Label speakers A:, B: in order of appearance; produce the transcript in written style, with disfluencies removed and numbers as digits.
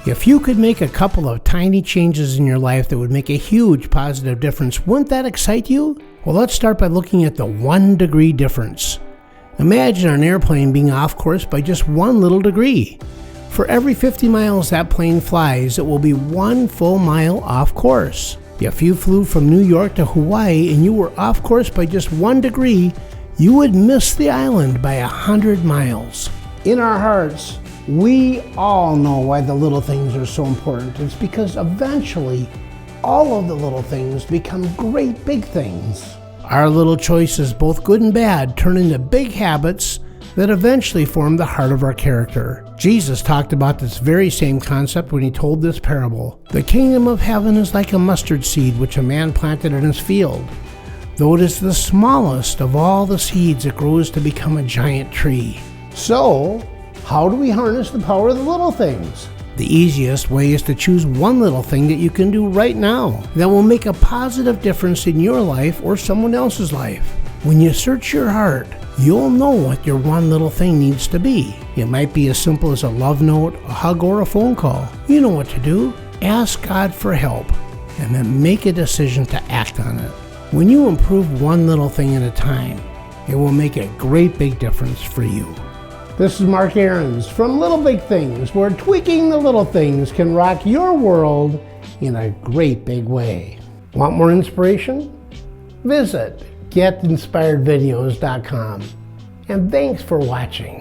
A: If you could make a couple of tiny changes in your life that would make a huge positive difference, wouldn't that excite you? Well, let's start by looking at the 1 degree difference. Imagine an airplane being off course by just 1 little degree. For every 50 miles that plane flies, it will be 1 full mile off course. If you flew from New York to Hawaii and you were off course by just 1 degree, you would miss the island by 100 miles. In our hearts, we all know why the little things are so important. It's because eventually, all of the little things become great big things. Our little choices, both good and bad, turn into big habits that eventually form the heart of our character. Jesus talked about this very same concept when he told this parable. The kingdom of heaven is like a mustard seed which a man planted in his field. Though it is the smallest of all the seeds, it grows to become a giant tree. So, how do we harness the power of the little things? The easiest way is to choose 1 little thing that you can do right now that will make a positive difference in your life or someone else's life. When you search your heart, you'll know what your 1 little thing needs to be. It might be as simple as a love note, a hug, or a phone call. You know what to do. Ask God for help and then make a decision to act on it. When you improve 1 little thing at a time, it will make a great big difference for you. This is Mark Aarons from Little Big Things, where tweaking the little things can rock your world in a great big way. Want more inspiration? Visit getinspiredvideos.com. And thanks for watching.